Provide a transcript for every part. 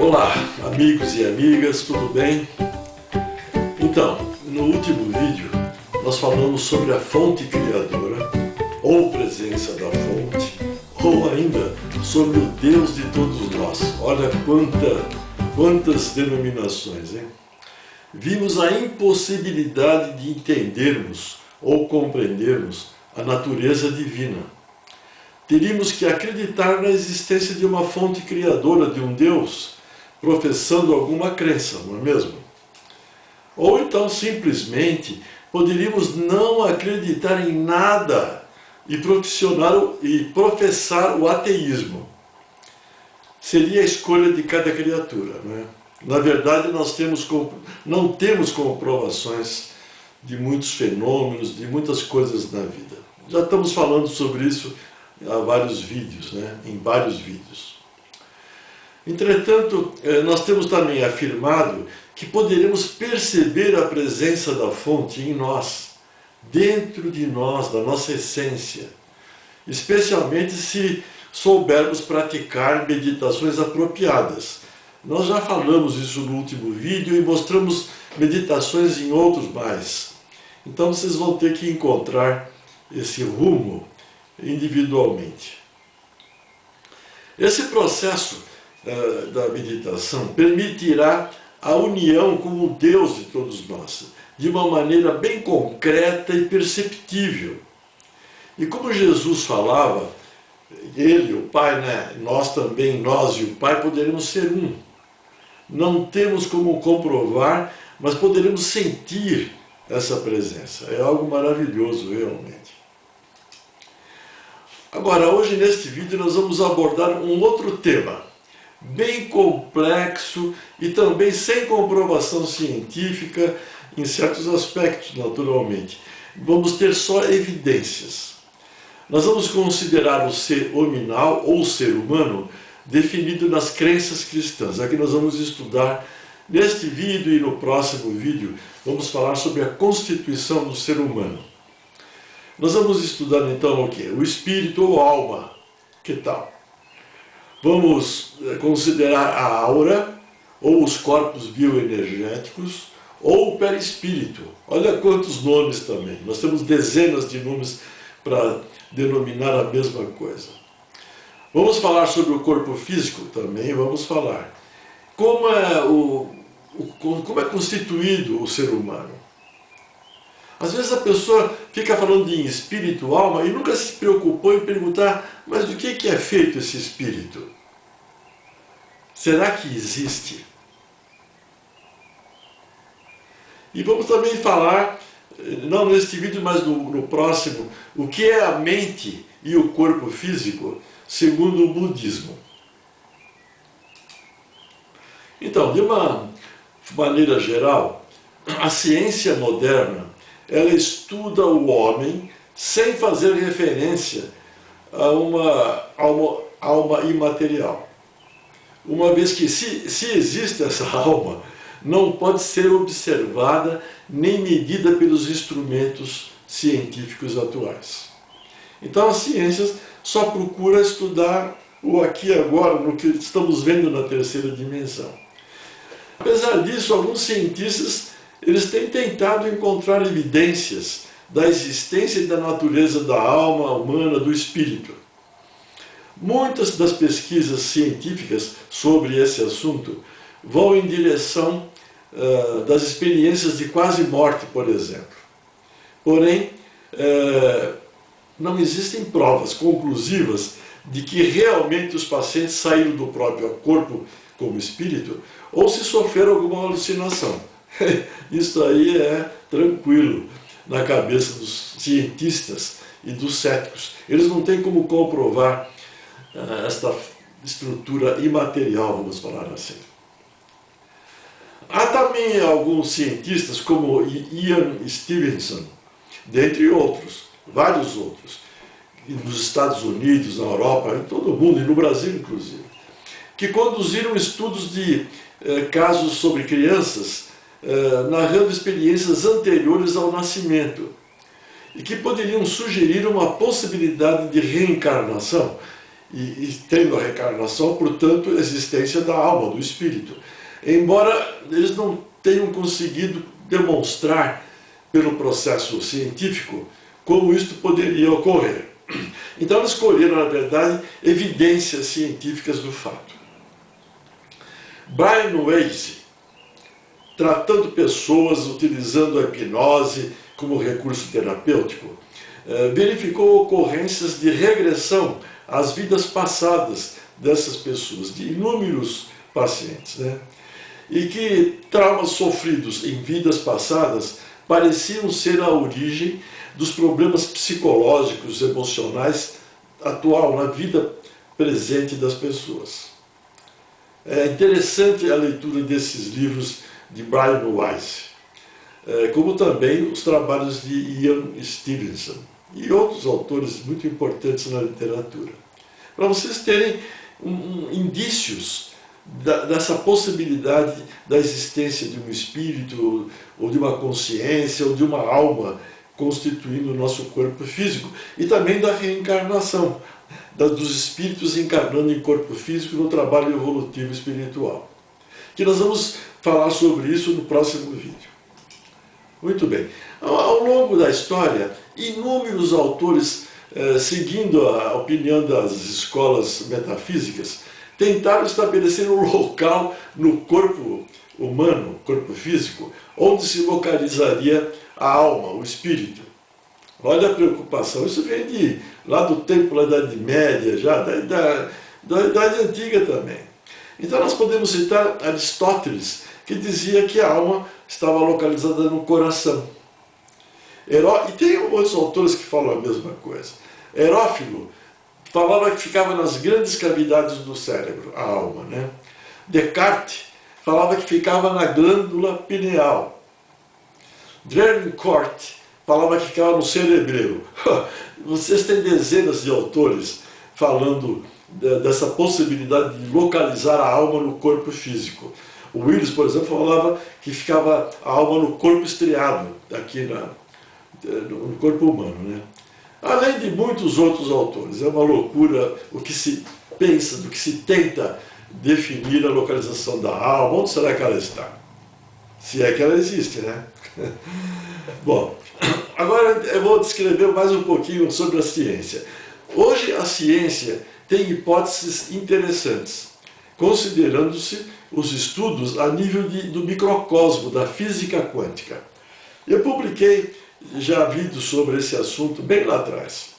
Olá, amigos e amigas, tudo bem? Então, no último vídeo nós falamos sobre a fonte criadora, ou presença da fonte, ou ainda sobre o Deus de todos nós. Olha quantas denominações, hein? Vimos a impossibilidade de entendermos ou compreendermos a natureza divina. Teríamos que acreditar na existência de uma fonte criadora, de um Deus, professando alguma crença, não é mesmo? Ou então, simplesmente, poderíamos não acreditar em nada e professar o ateísmo. Seria a escolha de cada criatura, não é? Na verdade, não temos comprovações de muitos fenômenos, de muitas coisas na vida. Já estamos falando sobre isso há vários vídeos, né? Em vários vídeos. Entretanto, nós temos também afirmado que poderemos perceber a presença da fonte em nós, dentro de nós, da nossa essência, especialmente se soubermos praticar meditações apropriadas. Nós já falamos isso no último vídeo e mostramos meditações em outros mais. Então vocês vão ter que encontrar esse rumo individualmente. Esse processo da meditação permitirá a união com o Deus de todos nós, de uma maneira bem concreta e perceptível. E como Jesus falava, ele e o Pai, né? Nós também, nós e o Pai, poderemos ser um. Não temos como comprovar, mas poderemos sentir essa presença. É algo maravilhoso, realmente. Agora, hoje neste vídeo nós vamos abordar um outro tema, bem complexo e também sem comprovação científica em certos aspectos, naturalmente. Vamos ter só evidências. Nós vamos considerar o ser hominal ou ser humano definido nas crenças cristãs. Aqui nós vamos estudar, neste vídeo e no próximo vídeo, vamos falar sobre a constituição do ser humano. Nós vamos estudar então o quê? O espírito ou alma. Que tal? Vamos considerar a aura, ou os corpos bioenergéticos, ou o perispírito. Olha quantos nomes também. Nós temos dezenas de nomes para denominar a mesma coisa. Vamos falar sobre o corpo físico também, vamos falar. Como é constituído o ser humano? Às vezes a pessoa fica falando de espírito, alma, e nunca se preocupou em perguntar, mas do que é feito esse espírito? Será que existe? E vamos também falar, não neste vídeo, mas no próximo, o que é a mente e o corpo físico, segundo o budismo. Então, de uma maneira geral, a ciência moderna, ela estuda o homem sem fazer referência a uma alma imaterial. Uma vez que, se existe essa alma, não pode ser observada nem medida pelos instrumentos científicos atuais. Então, as ciências só procuram estudar o aqui e agora, no que estamos vendo na terceira dimensão. Apesar disso, alguns cientistas eles têm tentado encontrar evidências da existência e da natureza da alma humana, do espírito. Muitas das pesquisas científicas sobre esse assunto vão em direção das experiências de quase morte, por exemplo. Porém, não existem provas conclusivas de que realmente os pacientes saíram do próprio corpo como espírito ou se sofreram alguma alucinação. Isso aí é tranquilo na cabeça dos cientistas e dos céticos. Eles não têm como comprovar esta estrutura imaterial, vamos falar assim. Há também alguns cientistas, como Ian Stevenson, dentre outros, vários outros, nos Estados Unidos, na Europa, em todo o mundo, e no Brasil inclusive, que conduziram estudos de casos sobre crianças, narrando experiências anteriores ao nascimento, e que poderiam sugerir uma possibilidade de reencarnação e tendo a reencarnação, portanto, a existência da alma, do espírito. Embora eles não tenham conseguido demonstrar pelo processo científico como isto poderia ocorrer. Então eles escolheram, na verdade, evidências científicas do fato. Brian Weiss, tratando pessoas utilizando a hipnose como recurso terapêutico, verificou ocorrências de regressão às vidas passadas dessas pessoas, de inúmeros pacientes, né? E que traumas sofridos em vidas passadas pareciam ser a origem dos problemas psicológicos, emocionais atual, na vida presente das pessoas. É interessante a leitura desses livros de Brian Weiss, como também os trabalhos de Ian Stevenson e outros autores muito importantes na literatura, para vocês terem indícios dessa possibilidade da existência de um espírito, ou de uma consciência, ou de uma alma constituindo o nosso corpo físico, e também da reencarnação, dos espíritos encarnando em corpo físico no trabalho evolutivo espiritual, que nós vamos falar sobre isso no próximo vídeo. Muito bem. Ao longo da história, inúmeros autores, seguindo a opinião das escolas metafísicas, tentaram estabelecer um local no corpo humano, corpo físico, onde se localizaria a alma, o espírito. Olha a preocupação, isso vem lá do tempo da Idade Média, já da Idade Antiga também. Então nós podemos citar Aristóteles, que dizia que a alma estava localizada no coração. E tem outros autores que falam a mesma coisa. Herófilo falava que ficava nas grandes cavidades do cérebro, a alma, né? Descartes falava que ficava na glândula pineal. Drelincourt falava que ficava no cerebelo. Vocês têm dezenas de autores falando dessa possibilidade de localizar a alma no corpo físico. O Willis, por exemplo, falava que ficava a alma no corpo estriado, aqui no corpo humano, né? Além de muitos outros autores. É uma loucura o que se pensa, do que se tenta definir a localização da alma. Onde será que ela está? Se é que ela existe, né? Bom, agora eu vou descrever mais um pouquinho sobre a ciência. Hoje a ciência tem hipóteses interessantes, considerando-se os estudos a nível do microcosmo, da física quântica. Eu publiquei já vídeos sobre esse assunto bem lá atrás.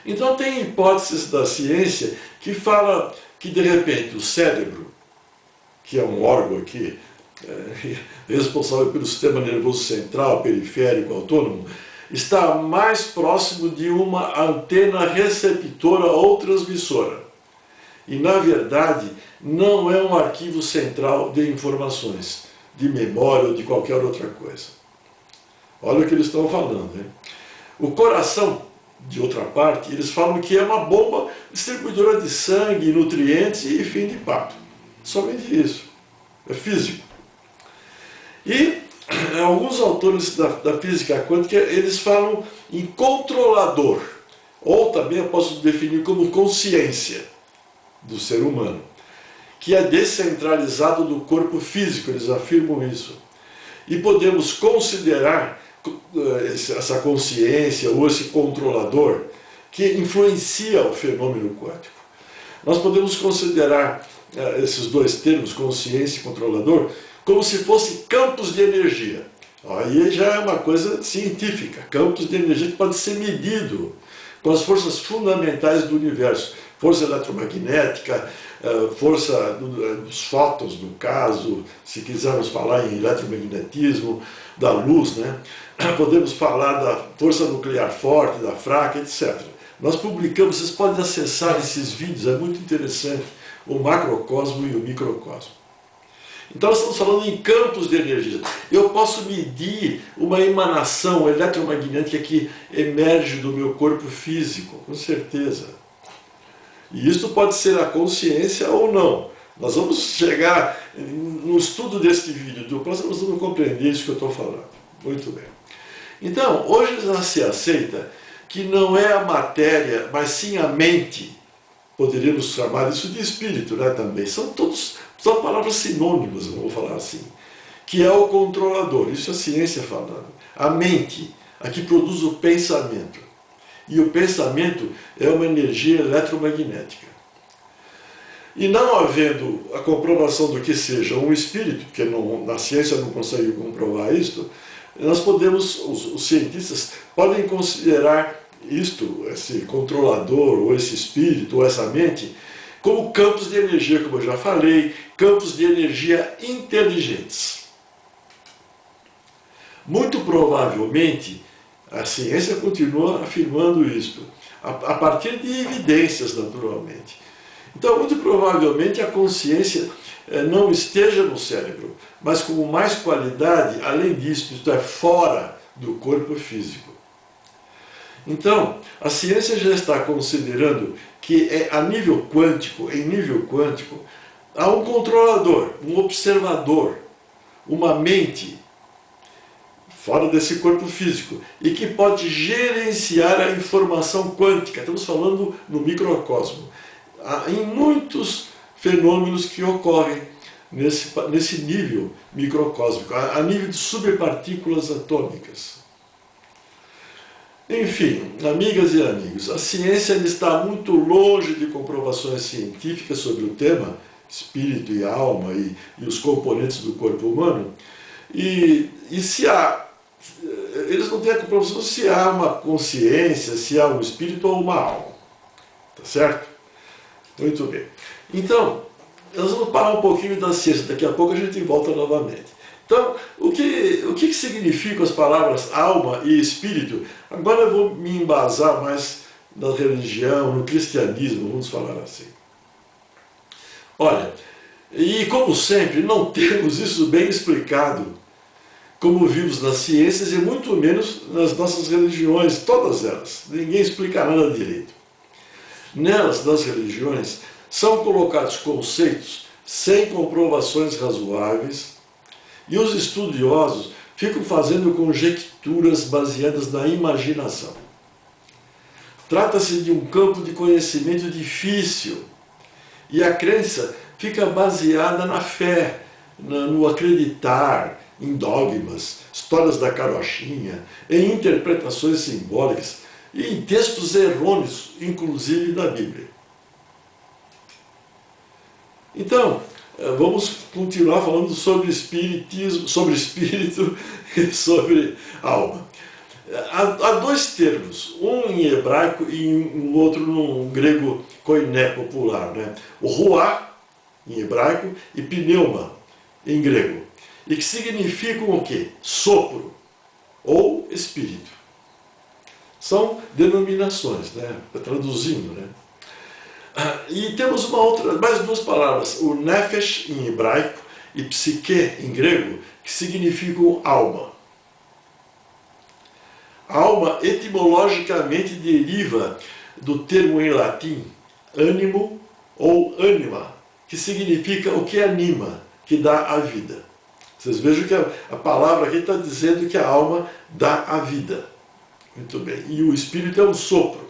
Então tem hipóteses da ciência que fala que de repente o cérebro, que é um órgão aqui, responsável pelo sistema nervoso central, periférico, autônomo, está mais próximo de uma antena receptora ou transmissora. E, na verdade, não é um arquivo central de informações, de memória ou de qualquer outra coisa. Olha o que eles estão falando, né? O coração, de outra parte, eles falam que é uma bomba distribuidora de sangue, nutrientes e fim de papo. Somente isso. É físico. E alguns autores da física quântica, eles falam em controlador, ou também eu posso definir como consciência do ser humano, que é descentralizado do corpo físico, eles afirmam isso. E podemos considerar essa consciência ou esse controlador que influencia o fenômeno quântico. Nós podemos considerar esses dois termos, consciência e controlador, como se fossem campos de energia. Aí já é uma coisa científica, campos de energia que pode ser medido com as forças fundamentais do universo, força eletromagnética, força dos fótons, no caso, se quisermos falar em eletromagnetismo, da luz, né? Podemos falar da força nuclear forte, da fraca, etc. Nós publicamos, vocês podem acessar esses vídeos, é muito interessante, o macrocosmo e o microcosmo. Então nós estamos falando em campos de energia. Eu posso medir uma emanação eletromagnética que emerge do meu corpo físico, com certeza. E isso pode ser a consciência ou não. Nós vamos chegar no estudo deste vídeo, do próximo nós vamos compreender isso que eu estou falando. Muito bem. Então, hoje já se aceita que não é a matéria, mas sim a mente poderíamos chamar isso de espírito, né, também. São palavras sinônimas, vamos falar assim. Que é o controlador, isso é a ciência falando. A mente, a que produz o pensamento. E o pensamento é uma energia eletromagnética. E não havendo a comprovação do que seja um espírito, porque na ciência não consegue comprovar isto, os cientistas podem considerar isto, esse controlador, ou esse espírito, ou essa mente, como campos de energia, como eu já falei, campos de energia inteligentes. Muito provavelmente, a ciência continua afirmando isto, a partir de evidências, naturalmente. Então, muito provavelmente, a consciência não esteja no cérebro, mas com mais qualidade, além disso, isto é, fora do corpo físico. Então, a ciência já está considerando que em nível quântico, há um controlador, um observador, uma mente fora desse corpo físico e que pode gerenciar a informação quântica. Estamos falando no microcosmo. Há muitos fenômenos que ocorrem nesse nível microcósmico, a nível de subpartículas atômicas. Enfim, amigas e amigos, a ciência está muito longe de comprovações científicas sobre o tema, espírito e alma e os componentes do corpo humano, e se há, eles não têm a comprovação se há uma consciência, se há um espírito ou uma alma. Tá certo? Muito bem. Então, nós vamos parar um pouquinho da ciência, daqui a pouco a gente volta novamente. Então, o que significam as palavras alma e espírito? Agora eu vou me embasar mais na religião, no cristianismo, vamos falar assim. Olha, e como sempre, não temos isso bem explicado, como vimos nas ciências e muito menos nas nossas religiões, todas elas. Ninguém explica nada direito. Nelas, nas religiões, são colocados conceitos sem comprovações razoáveis e os estudiosos ficam fazendo conjecturas baseadas na imaginação. Trata-se de um campo de conhecimento difícil e a crença fica baseada na fé, no acreditar, em dogmas, histórias da carochinha, em interpretações simbólicas e em textos errôneos, inclusive da Bíblia. Então, vamos continuar falando sobre espiritismo, sobre espírito e sobre alma. Há dois termos, um em hebraico e um outro no grego koiné popular, né? O ruá, em hebraico, e pneuma, em grego. E que significam o quê? Sopro ou espírito. São denominações, né? Traduzindo, né? E temos mais duas palavras, o nefesh em hebraico e psique em grego, que significam alma. Alma etimologicamente deriva do termo em latim ânimo ou anima, que significa o que anima, que dá a vida. Vocês vejam que a palavra aqui está dizendo que a alma dá a vida. Muito bem. E o espírito é um sopro.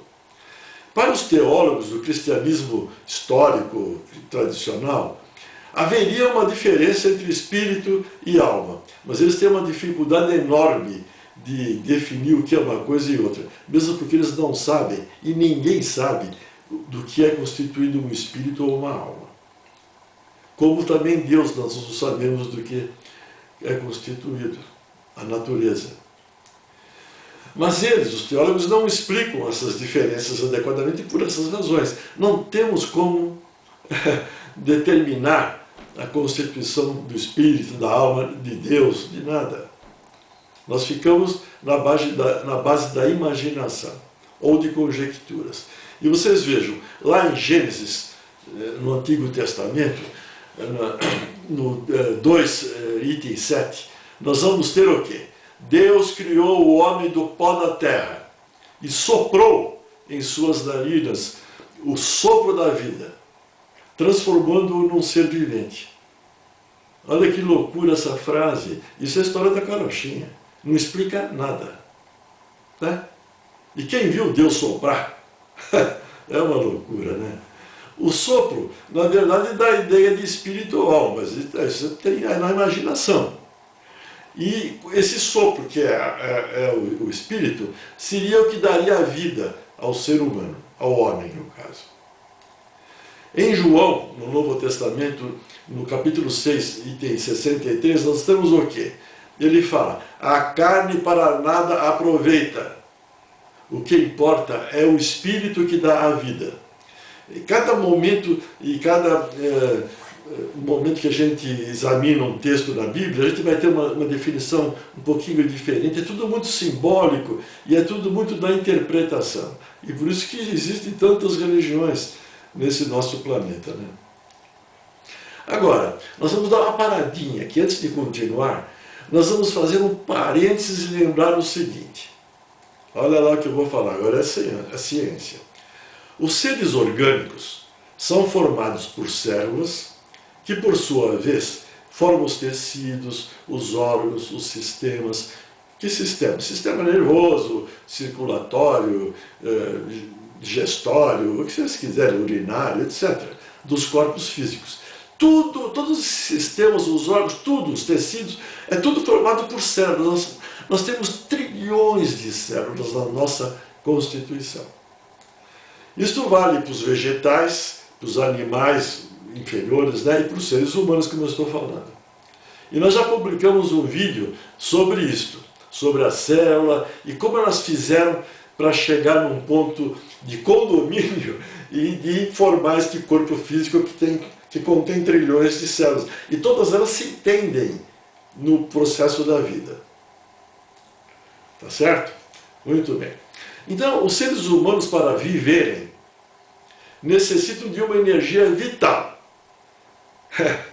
Para os teólogos do cristianismo histórico tradicional, haveria uma diferença entre espírito e alma, mas eles têm uma dificuldade enorme de definir o que é uma coisa e outra, mesmo porque eles não sabem, e ninguém sabe, do que é constituído um espírito ou uma alma. Como também Deus, nós não sabemos do que é constituído, a natureza. Mas eles, os teólogos, não explicam essas diferenças adequadamente por essas razões. Não temos como determinar a constituição do espírito, da alma, de Deus, de nada. Nós ficamos na base da imaginação ou de conjecturas. E vocês vejam, lá em Gênesis, no Antigo Testamento, no 2, item 7, nós vamos ter o quê? Deus criou o homem do pó da terra e soprou em suas narinas o sopro da vida, transformando-o num ser vivente. Olha que loucura essa frase. Isso é a história da carochinha. Não explica nada. Né? E quem viu Deus soprar? É uma loucura, né? O sopro, na verdade, dá a ideia de espiritual, mas isso tem na imaginação. E esse sopro, que é o espírito, seria o que daria a vida ao ser humano, ao homem, no caso. Em João, no Novo Testamento, no capítulo 6, item 63, nós temos o quê? Ele fala: a carne para nada aproveita. O que importa é o espírito que dá a vida. E cada momento momento que a gente examina um texto da Bíblia, a gente vai ter uma definição um pouquinho diferente. É tudo muito simbólico e é tudo muito da interpretação. E por isso que existem tantas religiões nesse nosso planeta, né? Agora, nós vamos dar uma paradinha aqui, antes de continuar, nós vamos fazer um parênteses e lembrar o seguinte. Olha lá o que eu vou falar, agora é ciência. Os seres orgânicos são formados por células, que por sua vez formam os tecidos, os órgãos, os sistemas. Que sistema? Sistema nervoso, circulatório, digestório, o que vocês quiserem, urinário, etc. Dos corpos físicos. Todos os sistemas, os órgãos, tudo, os tecidos, é tudo formado por células. Nós temos trilhões de células na nossa constituição. Isto vale para os vegetais, para os animais inferiores, né, e para os seres humanos, como eu estou falando. E nós já publicamos um vídeo sobre isto, sobre a célula e como elas fizeram para chegar num ponto de condomínio e de formar este corpo físico que contém trilhões de células. E todas elas se entendem no processo da vida. Tá certo? Muito bem. Então, os seres humanos, para viverem, necessitam de uma energia vital.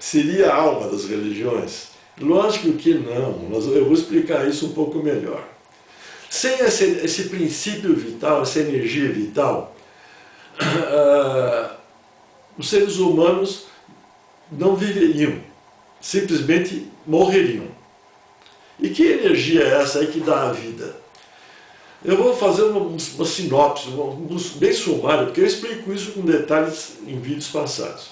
Seria a alma das religiões? Lógico que não. Eu vou explicar isso um pouco melhor. Sem esse princípio vital, essa energia vital, os seres humanos não viveriam, simplesmente morreriam. E que energia é essa aí que dá a vida? Eu vou fazer uma sinopse, bem sumária, porque eu explico isso com detalhes em vídeos passados.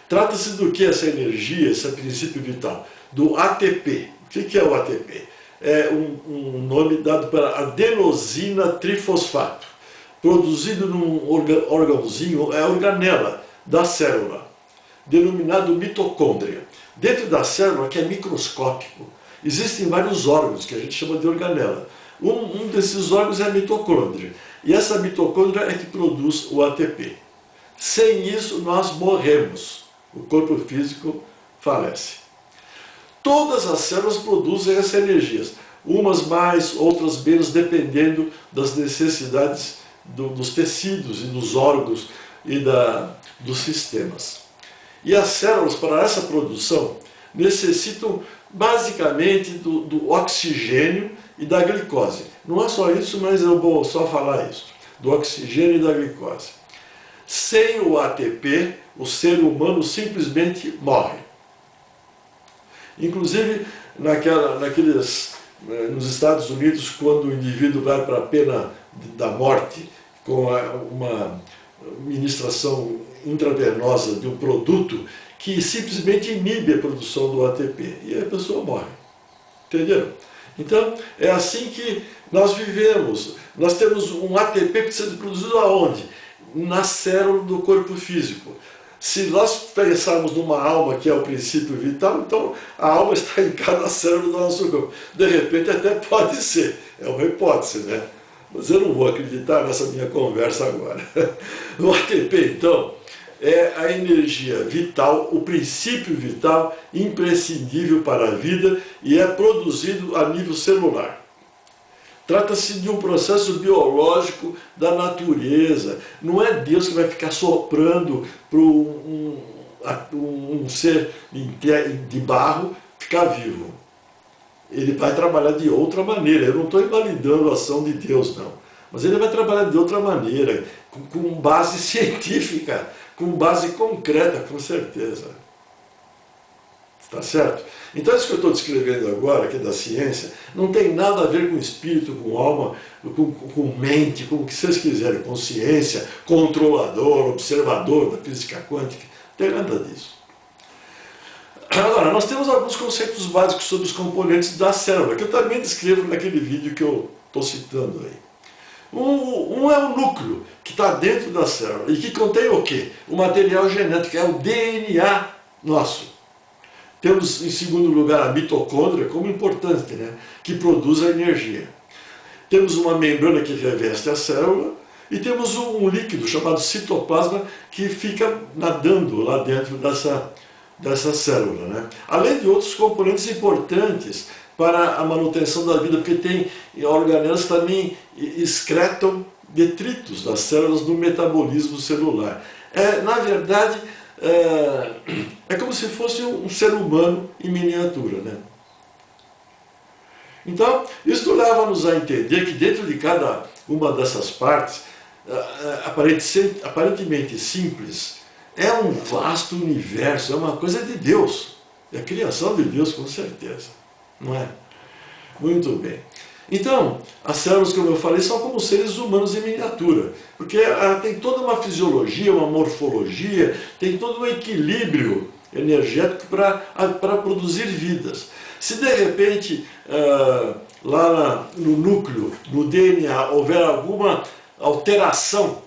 Trata-se do que essa energia, esse princípio vital? Do ATP. O que é o ATP? É um nome dado para adenosina trifosfato, produzido num órgãozinho, organela da célula, denominado mitocôndria. Dentro da célula, que é microscópico, existem vários órgãos que a gente chama de organela. Um desses órgãos é a mitocôndria. E essa mitocôndria é que produz o ATP. Sem isso, nós morremos. O corpo físico falece. Todas as células produzem essa energia. Umas mais, outras menos, dependendo das necessidades dos tecidos e dos órgãos e dos sistemas. E as células, para essa produção, necessitam basicamente do oxigênio e da glicose. Não é só isso, mas eu vou só falar isso. Do oxigênio e da glicose. Sem o ATP, o ser humano simplesmente morre. Inclusive, nos Estados Unidos, quando o indivíduo vai para a pena da morte com uma ministração intravenosa de um produto que simplesmente inibe a produção do ATP, e a pessoa morre. Entenderam? Então, é assim que nós vivemos. Nós temos um ATP sendo produzido aonde? Na célula do corpo físico. Se nós pensarmos numa alma que é o princípio vital, então a alma está em cada célula do nosso corpo. De repente até pode ser, é uma hipótese, né? Mas eu não vou acreditar nessa minha conversa agora. O ATP, então, é a energia vital, o princípio vital imprescindível para a vida e é produzido a nível celular. Trata-se de um processo biológico da natureza. Não é Deus que vai ficar soprando para um ser de barro ficar vivo. Ele vai trabalhar de outra maneira. Eu não estou invalidando a ação de Deus, não. Mas ele vai trabalhar de outra maneira, com base científica, com base concreta, com certeza. Tá certo? Então isso que eu estou descrevendo agora, que é da ciência, não tem nada a ver com espírito, com alma, com mente, com o que vocês quiserem, consciência, controlador, observador da física quântica, não tem nada disso. Agora, nós temos alguns conceitos básicos sobre os componentes da célula, que eu também descrevo naquele vídeo que eu estou citando aí. Um é o núcleo, que está dentro da célula, e que contém o quê? O material genético, é o DNA nosso. Temos, em segundo lugar, a mitocôndria como importante, né? Que produz a energia. Temos uma membrana que reveste a célula e temos um líquido chamado citoplasma que fica nadando lá dentro dessa célula, né? Além de outros componentes importantes para a manutenção da vida, porque tem organelas que também excretam detritos das células no metabolismo celular. Na verdade, é como se fosse um ser humano em miniatura, né? Então, isso leva-nos a entender que dentro de cada uma dessas partes, aparentemente simples, é um vasto universo, é uma coisa de Deus. É a criação de Deus, com certeza. Não é? Muito bem. Então, as células, como eu falei, são como seres humanos em miniatura, porque ela tem toda uma fisiologia, uma morfologia, tem todo um equilíbrio energético para produzir vidas. Se de repente, lá no núcleo, no DNA, houver alguma alteração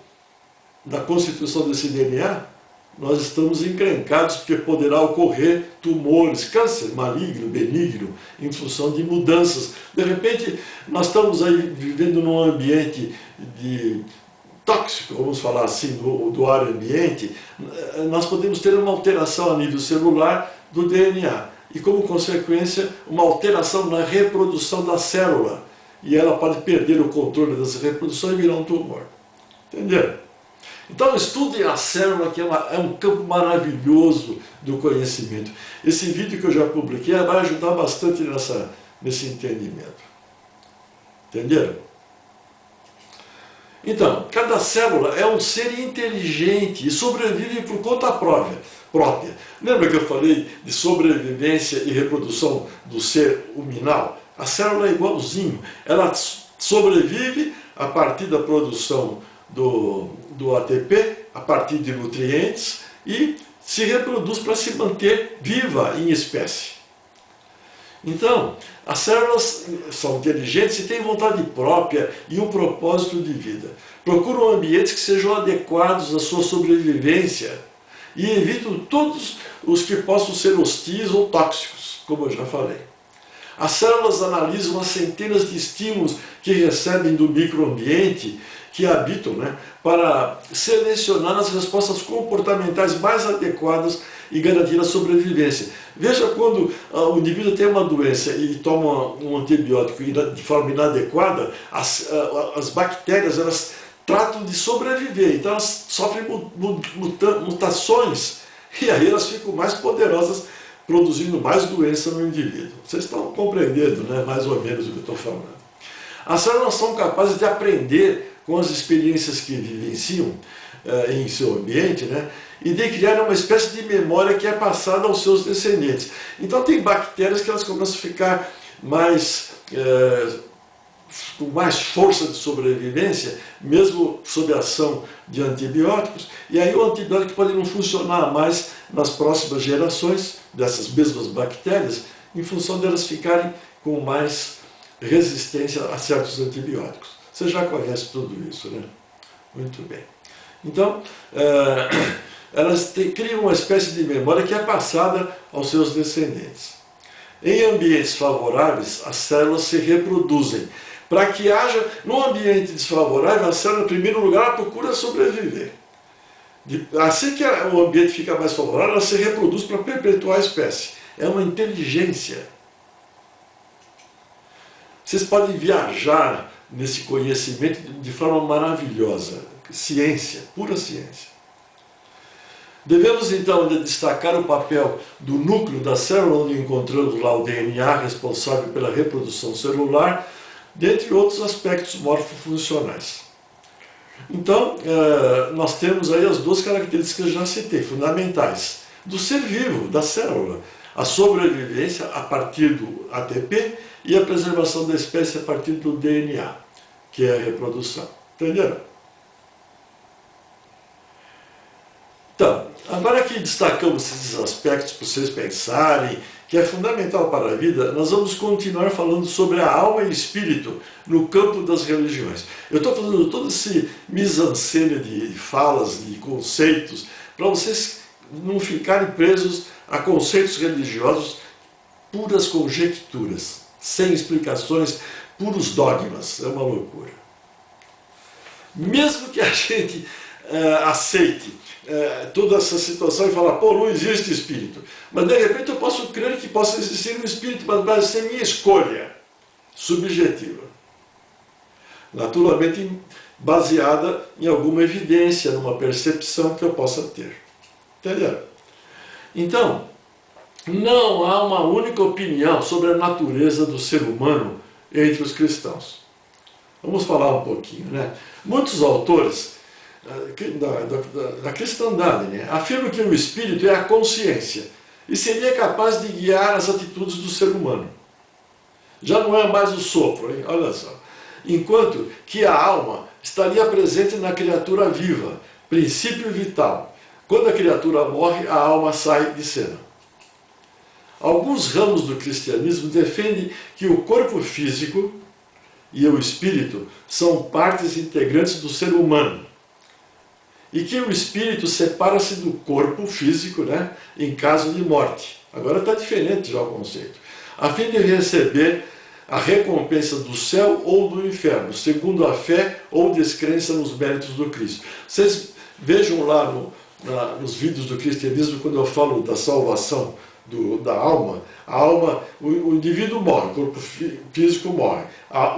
da constituição desse DNA, nós estamos encrencados, porque poderá ocorrer tumores, câncer maligno, benigno, em função de mudanças. De repente, nós estamos aí vivendo num ambiente tóxico, vamos falar assim, do ar ambiente, nós podemos ter uma alteração a nível celular do DNA. E, como consequência, uma alteração na reprodução da célula. E ela pode perder o controle dessa reprodução e virar um tumor. Entenderam? Então, estudem a célula, que é um campo maravilhoso do conhecimento. Esse vídeo que eu já publiquei vai ajudar bastante nesse entendimento. Entenderam? Então, cada célula é um ser inteligente e sobrevive por conta própria. Lembra que eu falei de sobrevivência e reprodução do ser huminal? A célula é igualzinho. Ela sobrevive a partir da produção do ATP, a partir de nutrientes, e se reproduz para se manter viva em espécie. Então, as células são inteligentes e têm vontade própria e um propósito de vida. Procuram ambientes que sejam adequados à sua sobrevivência e evitam todos os que possam ser hostis ou tóxicos, como eu já falei. As células analisam as centenas de estímulos que recebem do microambiente que habitam, né, para selecionar as respostas comportamentais mais adequadas e garantir a sobrevivência. Veja, quando o indivíduo tem uma doença e toma um antibiótico de forma inadequada, as bactérias, elas tratam de sobreviver, então elas sofrem mutações, e aí elas ficam mais poderosas, produzindo mais doença no indivíduo. Vocês estão compreendendo, né, mais ou menos o que eu estou falando. As células são capazes de aprender com as experiências que vivenciam em seu ambiente, né, e de criar uma espécie de memória que é passada aos seus descendentes. Então tem bactérias que elas começam a ficar com mais força de sobrevivência, mesmo sob a ação de antibióticos, e aí o antibiótico pode não funcionar mais nas próximas gerações dessas mesmas bactérias, em função delas ficarem com mais resistência a certos antibióticos. Você já conhece tudo isso, né? Muito bem. Então, elas criam uma espécie de memória que é passada aos seus descendentes. Em ambientes favoráveis, as células se reproduzem. Para que haja, num ambiente desfavorável, a célula, em primeiro lugar, ela procura sobreviver. Assim que o ambiente fica mais favorável, ela se reproduz para perpetuar a espécie. É uma inteligência. Vocês podem viajar nesse conhecimento de forma maravilhosa. Ciência, pura ciência. Devemos então destacar o papel do núcleo da célula, onde encontramos lá o DNA responsável pela reprodução celular, dentre outros aspectos morfofuncionais. Então, nós temos aí as duas características que eu já citei, fundamentais, do ser vivo, da célula. A sobrevivência a partir do ATP e a preservação da espécie a partir do DNA, que é a reprodução. Entenderam? Então, agora que destacamos esses aspectos para vocês pensarem, que é fundamental para a vida, nós vamos continuar falando sobre a alma e espírito no campo das religiões. Eu estou fazendo todo esse mise-en-scène de falas, de conceitos, para vocês não ficarem presos a conceitos religiosos, puras conjecturas, sem explicações, puros dogmas. É uma loucura. Mesmo que a gente aceite toda essa situação e falar, pô, não existe espírito. Mas de repente eu posso crer que possa existir um espírito, mas vai ser minha escolha subjetiva. Naturalmente baseada em alguma evidência, numa percepção que eu possa ter. Entendeu? Então, não há uma única opinião sobre a natureza do ser humano entre os cristãos. Vamos falar um pouquinho, né? Muitos autores da cristandade, né, afirmam que o espírito é a consciência e seria capaz de guiar as atitudes do ser humano. Já não é mais o sopro, hein? Olha só. Enquanto que a alma estaria presente na criatura viva, princípio vital. Quando a criatura morre, a alma sai de cena. Alguns ramos do cristianismo defendem que o corpo físico e o espírito são partes integrantes do ser humano. E que o espírito separa-se do corpo físico, né, em caso de morte. Agora está diferente já o conceito. A fim de receber a recompensa do céu ou do inferno, segundo a fé ou descrença nos méritos do Cristo. Vocês vejam lá nos vídeos do cristianismo, quando eu falo da salvação da alma, o indivíduo morre, o corpo físico morre.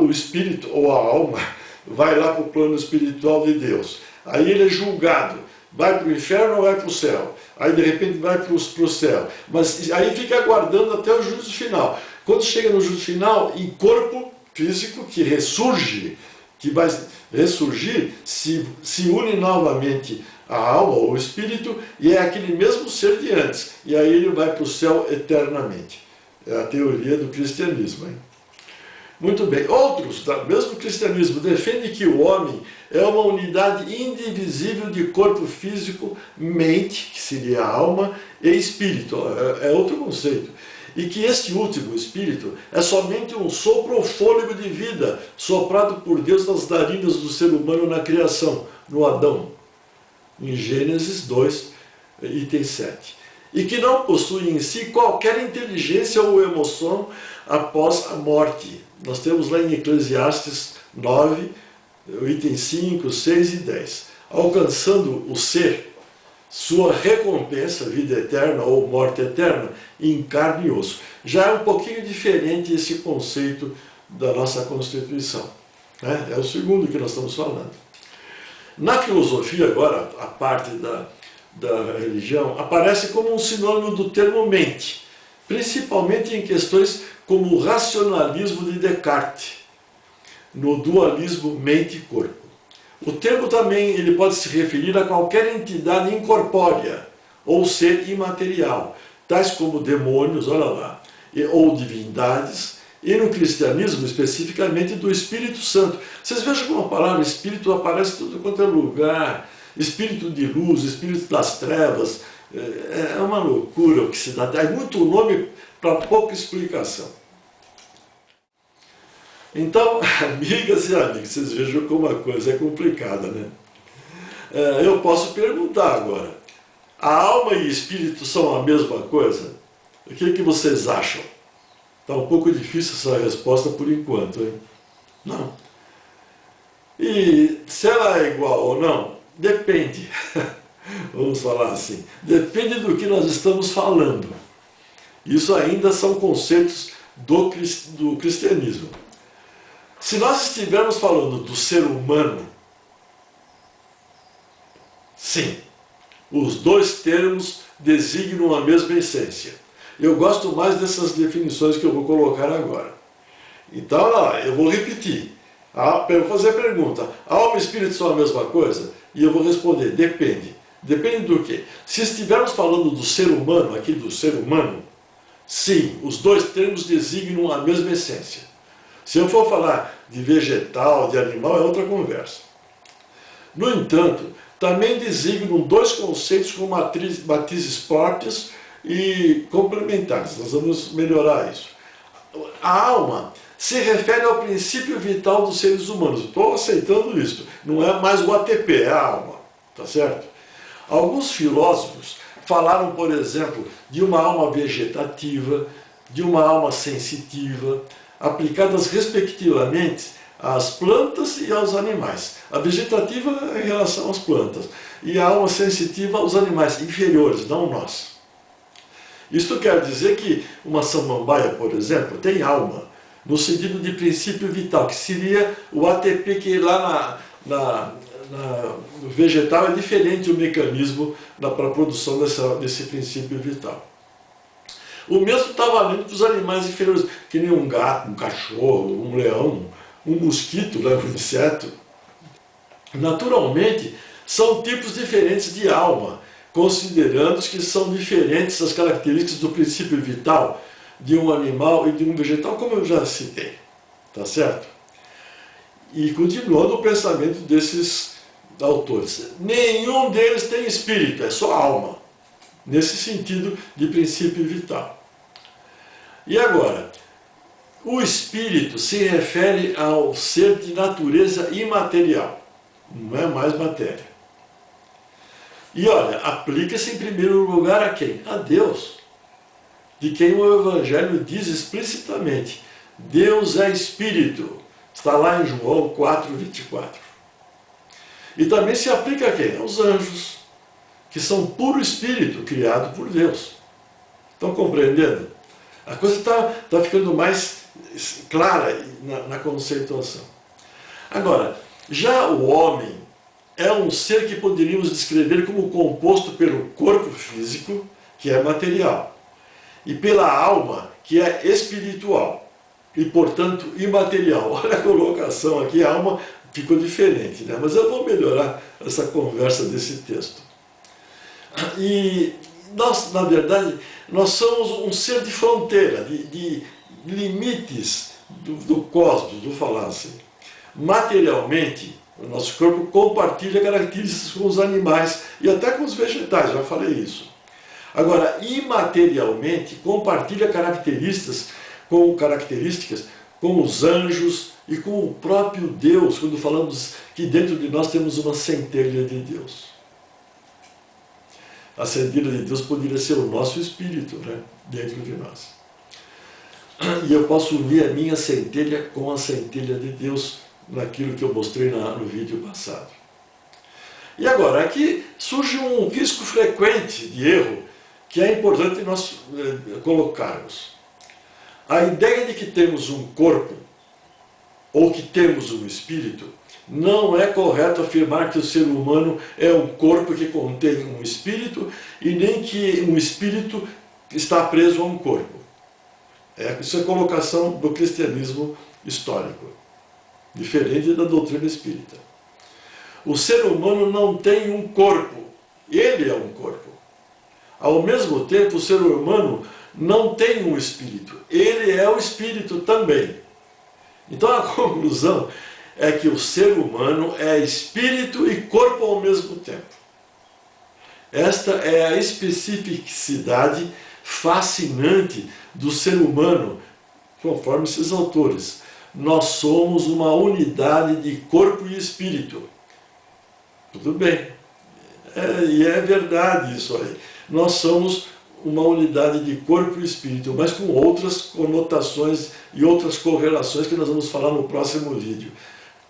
O espírito ou a alma vai lá para o plano espiritual de Deus. Aí ele é julgado, vai para o inferno ou vai para o céu? Aí de repente vai para o céu. Mas aí fica aguardando até o juízo final. Quando chega no juízo final, em corpo físico que ressurge, que vai ressurgir, se une novamente a alma ou o espírito e é aquele mesmo ser de antes. E aí ele vai para o céu eternamente. É a teoria do cristianismo, hein? Muito bem. Outros, do mesmo cristianismo, defendem que o homem é uma unidade indivisível de corpo físico, mente, que seria a alma, e espírito. É outro conceito. E que este último, espírito, é somente um sopro ou fôlego de vida soprado por Deus nas narinas do ser humano na criação, no Adão, em Gênesis 2, item 7. E que não possui em si qualquer inteligência ou emoção após a morte. Nós temos lá em Eclesiastes 9, itens 5, 6 e 10. Alcançando o ser, sua recompensa, vida eterna ou morte eterna, em carne e osso. Já é um pouquinho diferente esse conceito da nossa Constituição, né? É o segundo que nós estamos falando. Na filosofia, agora, a parte da religião, aparece como um sinônimo do termo mente, principalmente em questões como o racionalismo de Descartes, no dualismo mente-corpo. O termo também ele pode se referir a qualquer entidade incorpórea ou ser imaterial, tais como demônios, olha lá, ou divindades, e no cristianismo especificamente do Espírito Santo. Vocês vejam como a palavra Espírito aparece em tudo quanto é lugar, Espírito de luz, Espírito das trevas, é uma loucura o que se dá, é muito nome para pouca explicação. Então, amigas e amigos, vocês vejam como a coisa é complicada, né? Eu posso perguntar agora, a alma e espírito são a mesma coisa? O que vocês acham? Está um pouco difícil essa resposta por enquanto, hein? Não. E se ela é igual ou não, depende. Vamos falar assim. Depende do que nós estamos falando. Isso ainda são conceitos do cristianismo. Se nós estivermos falando do ser humano, sim, os dois termos designam a mesma essência. Eu gosto mais dessas definições que eu vou colocar agora. Então, eu vou repetir. Eu vou fazer a pergunta, alma e espírito são a mesma coisa? E eu vou responder, depende. Depende do quê? Se estivermos falando do ser humano, aqui do ser humano, Sim, os dois termos designam a mesma essência. Se eu for falar de vegetal, de animal, é outra conversa. No entanto, também designam dois conceitos com matizes próprios e complementares. Nós vamos melhorar isso. A alma se refere ao princípio vital dos seres humanos. Estou aceitando isso. Não é mais o ATP, é a alma. Tá certo? Alguns filósofos falaram, por exemplo, de uma alma vegetativa, de uma alma sensitiva, aplicadas respectivamente às plantas e aos animais. A vegetativa em relação às plantas e a alma sensitiva aos animais inferiores, não nós. Isto quer dizer que uma samambaia, por exemplo, tem alma, no sentido de princípio vital, que seria o ATP, que lá no vegetal é diferente o mecanismo para a produção desse princípio vital. O mesmo está valendo para os animais inferiores, que nem um gato, um cachorro, um leão, um mosquito, um inseto. Naturalmente, são tipos diferentes de alma, considerando que são diferentes as características do princípio vital de um animal e de um vegetal, como eu já citei. Tá certo? E continuando o pensamento desses autores. Nenhum deles tem espírito, é só alma, nesse sentido de princípio vital. E agora, o espírito se refere ao ser de natureza imaterial, não é mais matéria. E olha, aplica-se em primeiro lugar a quem? A Deus, de quem o Evangelho diz explicitamente: Deus é espírito. Está lá em João 4:24. E também se aplica a quem? Aos anjos, que são puro espírito, criado por Deus. Estão compreendendo? A coisa está ficando mais clara na conceituação. Agora, já o homem é um ser que poderíamos descrever como composto pelo corpo físico, que é material, e pela alma, que é espiritual, e portanto imaterial. Olha a colocação aqui, a alma ficou diferente, né? Mas eu vou melhorar essa conversa desse texto. E nós, na verdade, nós somos um ser de fronteira, de limites do cosmos, vou falar assim. Materialmente, o nosso corpo compartilha características com os animais e até com os vegetais, já falei isso. Agora, imaterialmente, compartilha características com os anjos e com o próprio Deus, quando falamos que dentro de nós temos uma centelha de Deus. A centelha de Deus poderia ser o nosso espírito, né, dentro de nós. E eu posso unir a minha centelha com a centelha de Deus, naquilo que eu mostrei no vídeo passado. E agora, aqui surge um risco frequente de erro, que é importante nós colocarmos. A ideia de que temos um corpo, ou que temos um espírito, não é correto afirmar que o ser humano é um corpo que contém um espírito, e nem que um espírito está preso a um corpo. Isso é a colocação do cristianismo histórico, diferente da doutrina espírita. O ser humano não tem um corpo, ele é um corpo. Ao mesmo tempo, o ser humano não tem um espírito, ele é o espírito também. Então a conclusão é que o ser humano é espírito e corpo ao mesmo tempo. Esta é a especificidade fascinante do ser humano, conforme esses autores. Nós somos uma unidade de corpo e espírito. Tudo bem. E é verdade isso aí. Nós somos uma unidade de corpo e espírito, mas com outras conotações e outras correlações que nós vamos falar no próximo vídeo,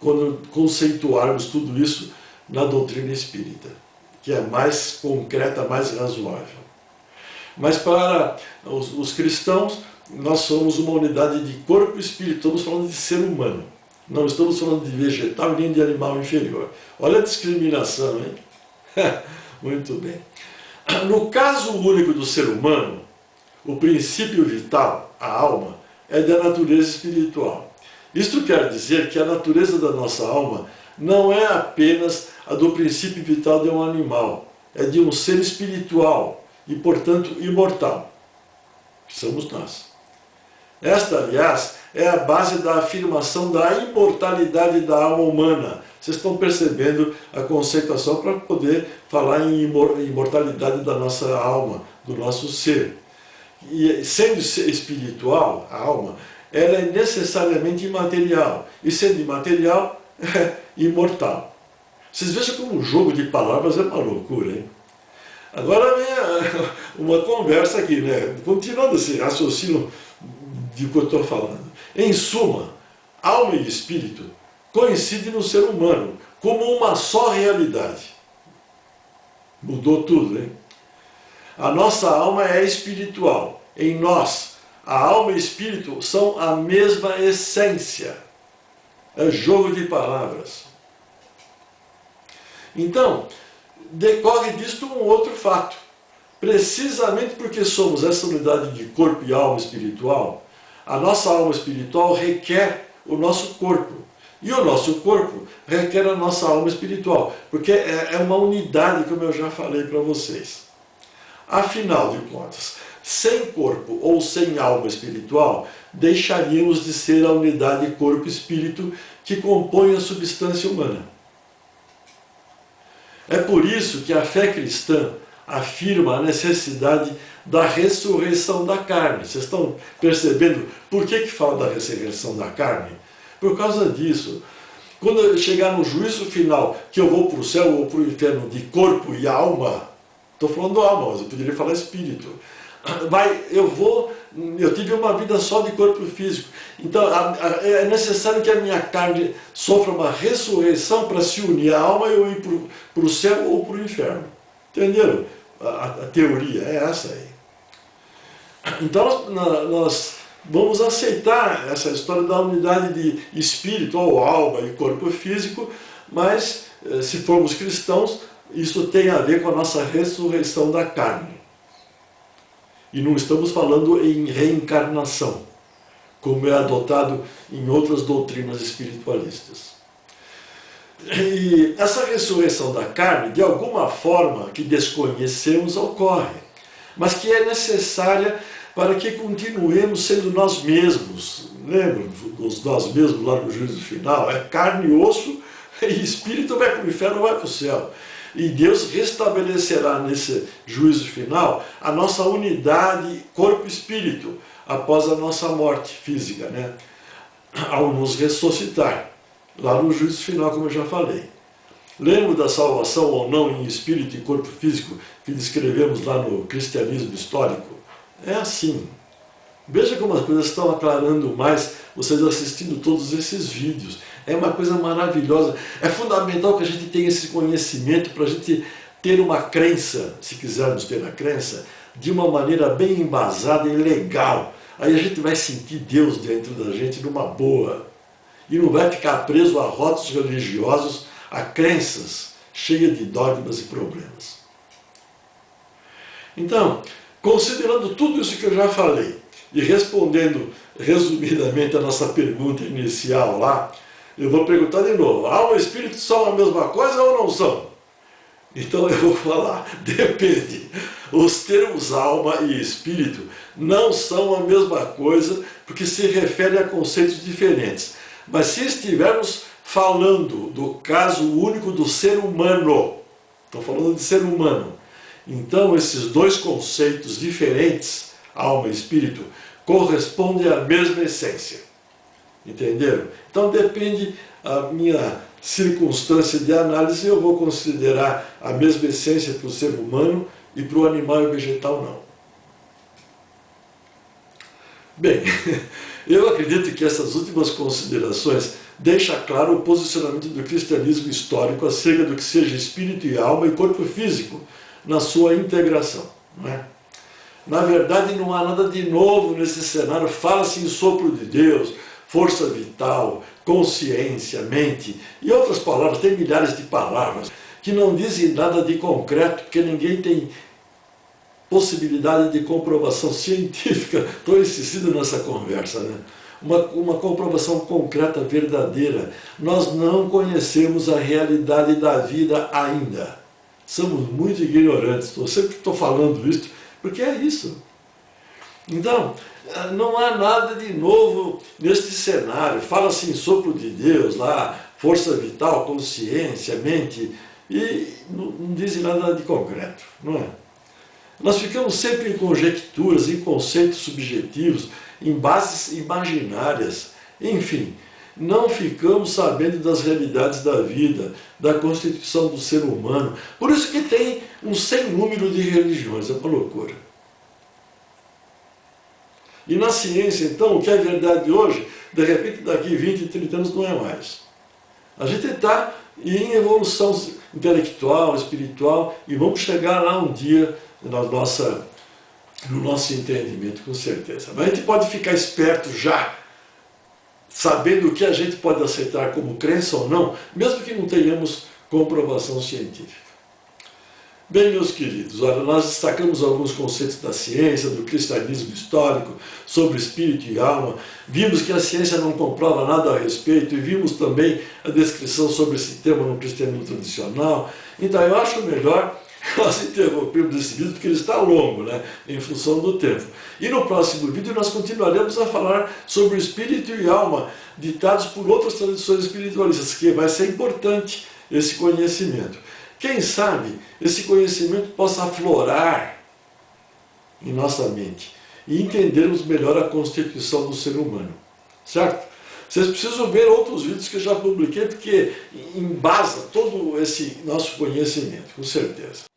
quando conceituarmos tudo isso na doutrina espírita, que é mais concreta, mais razoável. Mas para os cristãos, nós somos uma unidade de corpo e espírito, estamos falando de ser humano, não estamos falando de vegetal nem de animal inferior. Olha a discriminação, hein? Muito bem. No caso único do ser humano, o princípio vital, a alma, é da natureza espiritual. Isto quer dizer que a natureza da nossa alma não é apenas a do princípio vital de um animal, é de um ser espiritual e, portanto, imortal. que somos nós. Esta, aliás, é a base da afirmação da imortalidade da alma humana. Vocês estão percebendo a conceituação para poder falar em imortalidade da nossa alma, do nosso ser. E sendo espiritual, a alma, ela é necessariamente imaterial. E sendo imaterial, é imortal. Vocês vejam como o jogo de palavras é uma loucura, hein? Agora vem uma conversa aqui, né? Continuando esse raciocínio de que eu estou falando. Em suma, alma e espírito coincidem no ser humano como uma só realidade. Mudou tudo, hein? A nossa alma é espiritual. Em nós, a alma e espírito são a mesma essência. É jogo de palavras. Então, decorre disto um outro fato. Precisamente porque somos essa unidade de corpo e alma espiritual, a nossa alma espiritual requer o nosso corpo. E o nosso corpo requer a nossa alma espiritual. Porque é uma unidade, como eu já falei para vocês. Afinal de contas, sem corpo ou sem alma espiritual, deixaríamos de ser a unidade corpo-espírito que compõe a substância humana. É por isso que a fé cristã afirma a necessidade da ressurreição da carne. Vocês estão percebendo por que fala da ressurreição da carne? Por causa disso. Quando eu chegar no juízo final, que eu vou para o céu ou para o inferno de corpo e alma, estou falando alma, mas eu poderia falar espírito. Eu tive uma vida só de corpo físico. Então é necessário que a minha carne sofra uma ressurreição para se unir à alma e eu ir para o céu ou para o inferno. Entenderam? A teoria é essa aí. Então nós vamos aceitar essa história da unidade de espírito ou alma e corpo físico, mas se formos cristãos, isso tem a ver com a nossa ressurreição da carne. E não estamos falando em reencarnação, como é adotado em outras doutrinas espiritualistas. E essa ressurreição da carne, de alguma forma que desconhecemos, ocorre, mas que é necessária para que continuemos sendo nós mesmos. Lembram dos nós mesmos lá no juízo final? É carne e osso, e espírito vai para o inferno, vai para o céu. E Deus restabelecerá nesse juízo final a nossa unidade corpo-espírito após a nossa morte física, né? Ao nos ressuscitar, lá no juízo final, como eu já falei. Lembro da salvação ou não em espírito e corpo físico que descrevemos lá no cristianismo histórico? É assim. Veja como as coisas estão aclarando mais, vocês assistindo todos esses vídeos. É uma coisa maravilhosa. É fundamental que a gente tenha esse conhecimento para a gente ter uma crença, se quisermos ter a crença, de uma maneira bem embasada e legal. Aí a gente vai sentir Deus dentro da gente numa boa. E não vai ficar preso a rótulos religiosos, a crenças cheias de dogmas e problemas. Então, considerando tudo isso que eu já falei, e respondendo resumidamente a nossa pergunta inicial lá, eu vou perguntar de novo, alma e espírito são a mesma coisa ou não são? Então eu vou falar, depende. Os termos alma e espírito não são a mesma coisa, porque se referem a conceitos diferentes. Mas se estivermos falando do caso único do ser humano, estou falando de ser humano, então esses dois conceitos diferentes, alma e espírito, correspondem à mesma essência. Entenderam? Então depende a minha circunstância de análise, eu vou considerar a mesma essência para o ser humano e para o animal e vegetal não. Bem, eu acredito que essas últimas considerações deixam claro o posicionamento do cristianismo histórico acerca do que seja espírito e alma e corpo físico na sua integração. Não é? Na verdade, não há nada de novo nesse cenário. Fala-se em sopro de Deus, força vital, consciência, mente e outras palavras, tem milhares de palavras que não dizem nada de concreto, porque ninguém tem possibilidade de comprovação científica. Estou insistindo nessa conversa, né? Uma comprovação concreta, verdadeira. Nós não conhecemos a realidade da vida ainda. Somos muito ignorantes. Eu sempre estou falando isso, porque é isso. Então, não há nada de novo neste cenário. Fala-se em sopro de Deus lá, força vital, consciência, mente, e não dizem nada de concreto, não é? Nós ficamos sempre em conjecturas, em conceitos subjetivos, em bases imaginárias, enfim, não ficamos sabendo das realidades da vida, da constituição do ser humano. Por isso que tem um sem número de religiões, é uma loucura. E na ciência, então, o que é verdade hoje, de repente daqui 20, 30 anos não é mais. A gente está em evolução intelectual, espiritual, e vamos chegar lá um dia no nosso entendimento, com certeza. Mas a gente pode ficar esperto já, sabendo o que a gente pode aceitar como crença ou não, mesmo que não tenhamos comprovação científica. Bem, meus queridos, olha, nós destacamos alguns conceitos da ciência, do cristianismo histórico, sobre espírito e alma, vimos que a ciência não comprova nada a respeito e vimos também a descrição sobre esse tema no cristianismo tradicional. Então eu acho melhor nós interrompermos esse vídeo porque ele está longo, né, em função do tempo. E no próximo vídeo nós continuaremos a falar sobre o espírito e alma, ditados por outras tradições espiritualistas, que vai ser importante esse conhecimento. Quem sabe esse conhecimento possa aflorar em nossa mente e entendermos melhor a constituição do ser humano, certo? Vocês precisam ver outros vídeos que eu já publiquei, porque embasa todo esse nosso conhecimento, com certeza.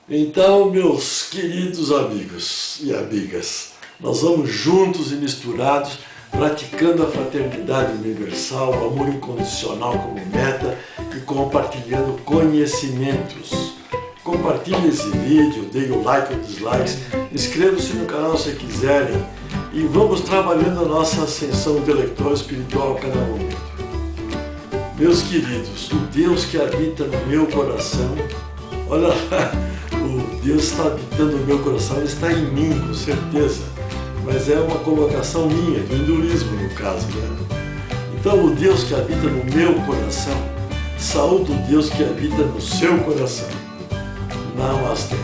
Então, meus queridos amigos e amigas, nós vamos juntos e misturados, praticando a fraternidade universal, o amor incondicional como meta e compartilhando conhecimentos. Compartilhe esse vídeo, dê o like ou dislike, inscreva-se no canal se quiserem e vamos trabalhando a nossa ascensão intelectual e espiritual a cada momento. Meus queridos, o Deus que habita no meu coração, olha lá, o Deus está habitando no meu coração, ele está em mim, com certeza. Mas é uma colocação minha, do hinduísmo no caso, né? Então o Deus que habita no meu coração, saúde o Deus que habita no seu coração. Namastê.